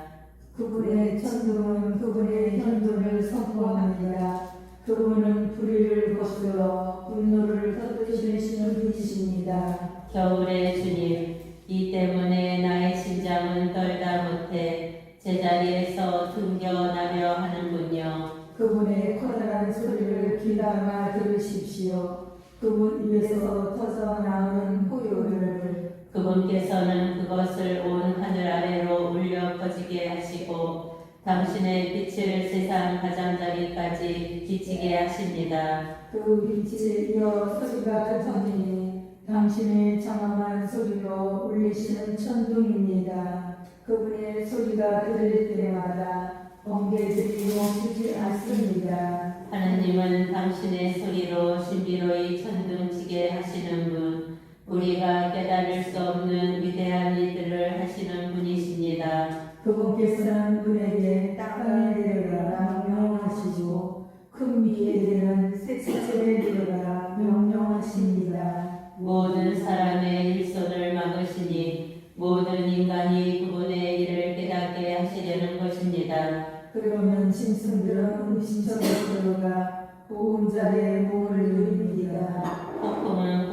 그분의 천둥은 그분의 현존을 선포합니다. 그분은 불의를 거스러 분노를 터뜨리시는 분이십니다. 겨울의 주님, 이 때문에 나의 심장은 떨다 못해 제자리에서 tum겨나려 하는군요. 그분의 커다란 소리를 귀담아 들으십시오. 그분 입에서 터져 나오는 호요를 그분께서는 그것을 온 하늘 아래로 울려 퍼지게 하시고 당신의 빛을 세상 가장자리까지 비치게 하십니다. 그 빛에 이어 소리가 터지니 당신의 장엄한 소리로 울리시는 천둥입니다. 그분의 소리가 들릴 때마다 번개들이 멈추지 않습니다. 하느님은 당신의 소리로 신비로이 천둥치게 하시는 분, 우리가 깨달을 수 없는 위대한 일들을 하시는 분이십니다. 그분께서는 분에게 땅에 내려라 명령하시고 큰 비에는 셋째에 내려라 명령하십니다. 모든 사람의 일손을 막으시니 모든 인간이 그분의 일을 깨닫게 하시려는 것입니다. 그러면 짐승들은 음식처럼 들어가 보금자리에 몸을 누립니다. 폭풍은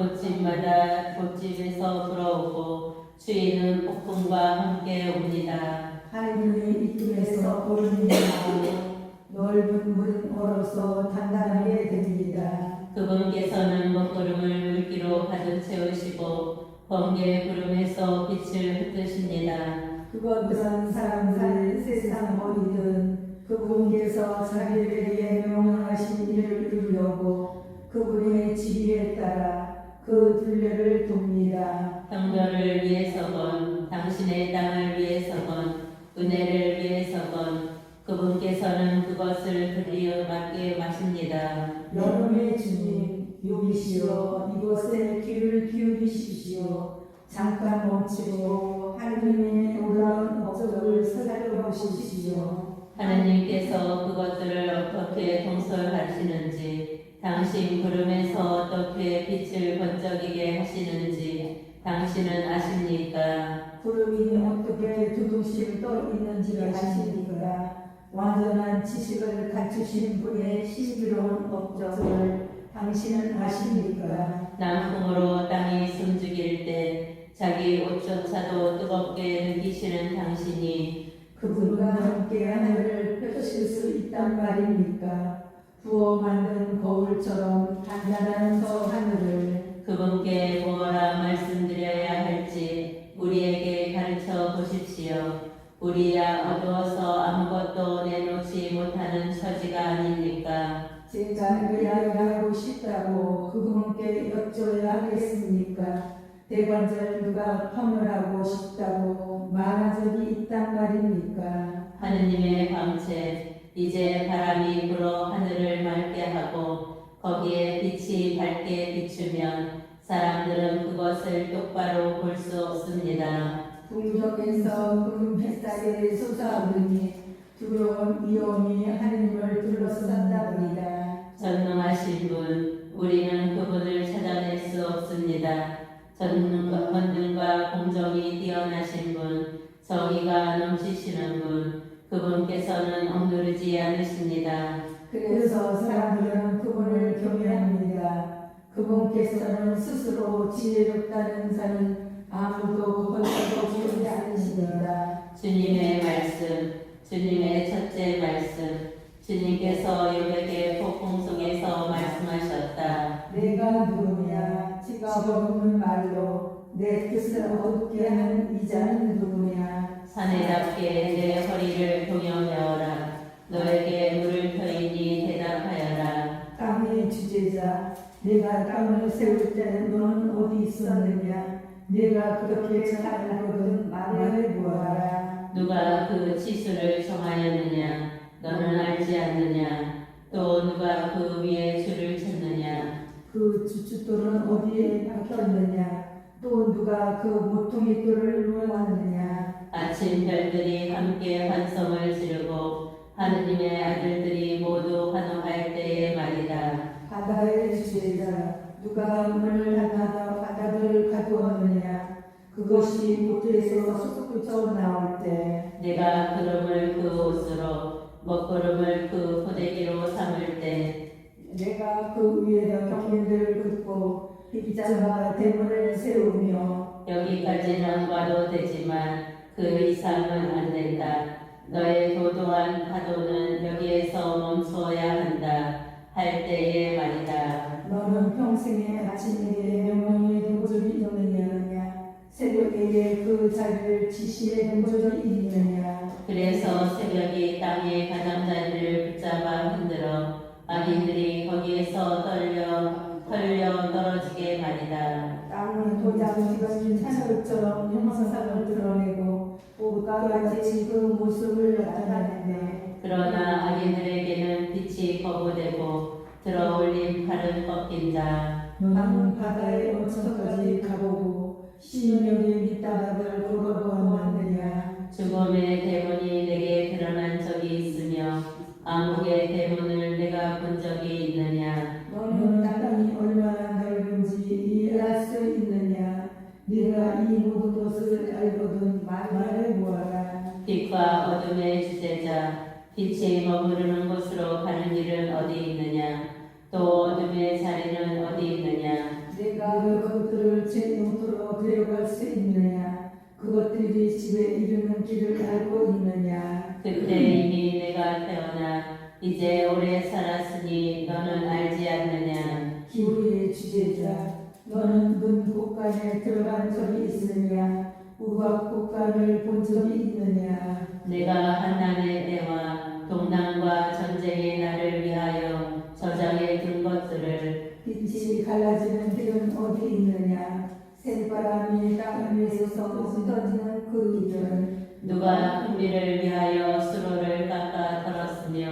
곳집에서 불어오고 추위는 폭풍과 함께 옵니다. 하느님이 이쪽에서 얼음이 나고 넓은 물은 얼어서 단단하게 됩니다. 그분께서는 먹구름을 물기로 가득 채우시고 번개 구름에서 빛을 흩으십니다. 그것들은 사람들이 세상 어디든 그분께서 자기에게 명령하신 일을 이루려고 그분의 지위에 따라 그 둘레를 돕니다. 형벌을 위해서건 당신의 땅을 위해서건 은혜를 위해서건 그분께서는 그것을 그리어 맞게 마십니다. 여름의 주님 여기시오 이곳에 귀를 기울이십시오. 잠깐 멈추고 하느님의 놀라운 업적을 살펴보십시오. 하느님께서 그것들을 어떻게 통솔하시는지 당신 구름에서 어떻게 빛을 번쩍이게 하시는지 당신은 아십니까? 구름이 어떻게 두둥실 떠 있는지 아십니까? 완전한 지식을 갖추신 분의 신비로운 업적을 당신은 아십니까? 남풍으로 땅이 숨죽일 때 자기 옷조차도 뜨겁게 느끼시는 당신이 그분과 함께 하늘을 펼칠 수 있단 말입니까? 부어 만든 거울처럼 단단한 저 하늘을 그분께 뭐라 말씀드려야 할지 우리에게 가르쳐 보십시오. 우리야 어두워서 아무것도 내놓지 못하는 처지가 아닙니까? 제가 이야기하고 싶다고 그분께 여쭤야 하겠습니까? 대관절 누가 파멸하고 싶다고 말한 적이 있단 말입니까? 하느님의 광채 이제 바람이 불어 하늘을 맑게 하고 거기에 빛이 밝게 비추면 사람들은 그것을 똑바로 볼 수 없습니다. 동정에서 그 햇살에 솟아오르니 두려운 이온이 하느님을 둘러싼답니다. 전능하신 분, 우리는 그분을 찾아낼 수 없습니다. 전능과 공정이 뛰어나신 분, 정의가 넘치시는 분, 그분께서는 억누르지 않으십니다. 그래서 사람들은 그분을 경외합니다. 그분께서는 스스로 지혜롭다는 자는 아무도 건져보지 않으십니다. 주님의 말씀, 주님의 첫째 말씀, 주님께서 요백의 폭풍 속에서 말씀하셨다. 내가 누구냐? 지각 없는 말로 내 뜻을 어둡게 하는 이자는 누구냐? 사내답게 내 허리를 동여매어라. 너에게 물을 터이니 대답하여라. 땅의 주제자, 내가 땅을 세울 때 너는 어디 있었느냐? 내가 그렇게 잘하거든 말해보아라. 누가 그 치수를 정하였느냐? 너는 알지 않느냐? 또 누가 그 위에 줄을 쳤느냐? 그 주춧돌은 어디에 박혔느냐? 또 누가 그 모퉁이 돌을 놓았느냐? 아침 별들이 함께 환성을 지르고 하느님의 아들들이 모두 환호할 때의 말이다. 바다의 주제자, 누가 문을 닫아 바다를 가두었느냐? 그것이 모두에서 솟구쳐 나올 때 내가 구름을 그 옷으로 먹구름을 그 포대기로 삼을 때 내가 그 위에다 경륜을 긋고 빗장과 대문을 세우며 여기까지는 와도 되지만 그 이상은 안 된다. 너의 도도한 파도는 여기에서 멈춰야 한다. 할 때의 말이다. 너는 평생의 아침에 명령의 등불이 있느냐 새벽에 그 자리를 지시의 등불이 있느냐 그래서 새벽이 땅의 가장자리를 붙잡아 흔들어 악인들이 거기에서 털려 떨어지게 말이다. 땅은 도장을 찍어진 산설처럼 형상을 드러내고 옷과 같이 그 모습을 나타내네. 그러나 악인들에게는 빛이 거부되고 들어올린 팔은 꺾인 자. 너는 바다의 어처까지 가보고 심령의 밑바닥을 걸어보았느냐. 죽음의 대문이 내게 드러난 적이 있으며 암흑의 대문을 내가 본 적이 있느냐. 너는 땅이 얼마나 넓은지 이해할 수 있느냐. 네가 이 모든 것을 알거든 말해보아라. 빛과 어둠의 주제자. 빛이 머무르는 곳으로 가는 길은 어디 있느냐. 또 어둠의 자리는 어디 있느냐. 내가 그것들을 제 영토로 데려갈 수 있느냐. 그것들이 집에 이르는 길을 알고 있느냐. 그때 이미 내가 태어나 이제 오래 살았으니 너는 알지 않느냐. 기후의 주제자 너는 문 곳간에 들어간 적이 있느냐. 우박 곳간을 본 적이 있느냐. 내가 한난의 때와 동남과 전쟁의 날을 위하여 저장해 둔 것들을 빛이 갈라지는 길은 어디 있느냐. 새바람이 땅 위에서 흩어지는 그 길은 누가 흥미를 위하여 수로를 깎아 털었으며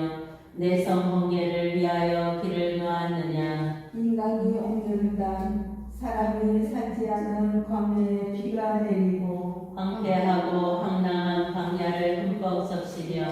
내 성공예를 위하여 길을 놓았느냐. 인간이 없는 땅 사람이 살지 않는 광야에 비가 내리고 황폐하고 황량한 광야를 흠뻑 적시며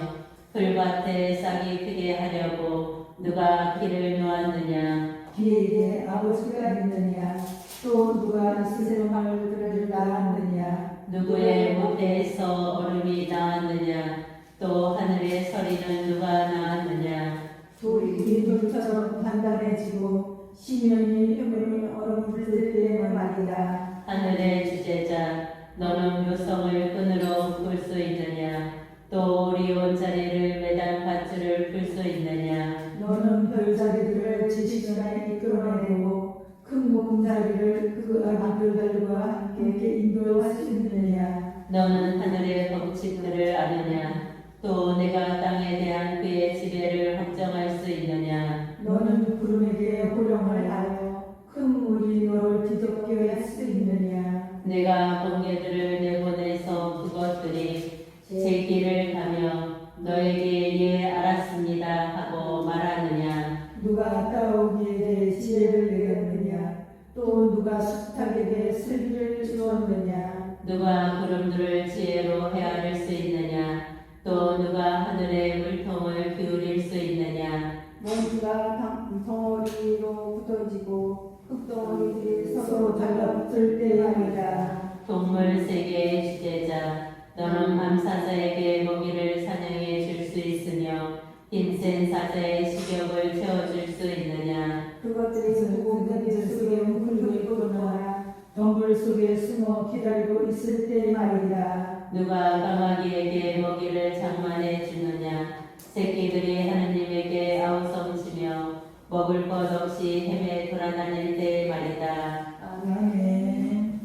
풀밭에 싹이 크게 하려고 누가 길을 놓았느냐. 비에게 아버지가 있느냐. 또 누가 스승을 그를 낳았느냐. 누구의 모태에서 얼음이 나왔느냐. 또 하늘의 서리는 누가 낳았느냐. 돌이 돌처럼 단단해지고 시면이 흠을 얼음을 뜰 때의 말이다. 하늘의 주제자, 너는 묘성을 끈으로 묶을 수 있느냐. 또 우리 온자리를 매단 밧줄을 풀 수 있느냐. 너는 별자리들을 지시전에 이끌어내고 큰 몸자리를 그 아기들과 함께 인도할 수 있느냐. 너는 하늘의 법칙들을 아느냐. 또 내가 땅에 대한 그의 지배를 확정할 수 있느냐. 너는 구름에게 호령을 하여 큰 물이 너를 뒤덮게 할 수 있느냐. 내가 번개들을 내보내서 그것들이 제 길을 가며 너에게 예 알았습니다 하고 말하느냐. 누가 따오기에 대해 지혜를 내렸느냐. 또 누가 식탁에게 슬기를 주었느냐. 누가 구름들을 지혜로 헤아릴 수 있느냐. 또 누가 하늘의 물통을 기울일 수 있느냐. 먼지가 덩어리로 굳어지고 흙덩어리들이 서로 달라붙을 때입니다. 동물 세계의 주제자, 너는 암사자에게 먹이를 사냥해 줄 수 있으며 힘센 사자의 식욕을 채워줄 수 있느냐. 그것들이 무공들 속에 웅글고 놀아 덩굴 속에 숨어 기다리고 있을 때 말이다. 누가 까마귀에게 먹이를 장만해 주느냐. 새끼들이 하느님에게 아우성치며 먹을 것 없이 헤매 돌아다닐 때 말이다. 아멘.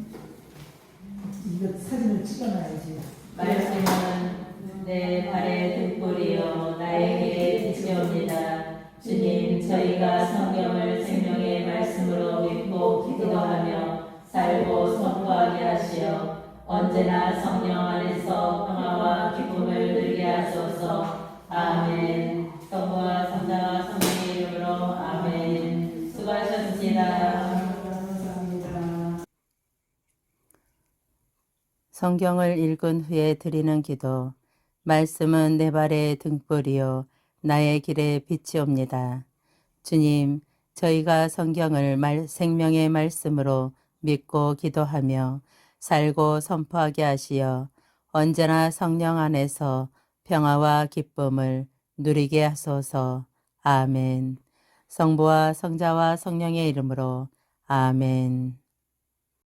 이거 사진을 찍어놔야지. 말씀은 내 발의 등불이요 나의 길의 빛이옵니다. 주님, 저희가 성경을 생명의 말씀으로 믿고 기도하며 살고 선포하게 하시어 언제나 성령 안에서 평화와 기쁨을 누리게 하소서. 아멘. 성부와 성자와 성령의 이름으로 아멘. 수고하셨습니다. 감사합니다. 성경을 읽은 후에 드리는 기도. 말씀은 내 발의 등불이요 나의 길의 빛이옵니다. 주님, 저희가 성경을 생명의 말씀으로 믿고 기도하며 살고 선포하게 하시어 언제나 성령 안에서 평화와 기쁨을 누리게 하소서. 아멘. 성부와 성자와 성령의 이름으로 아멘.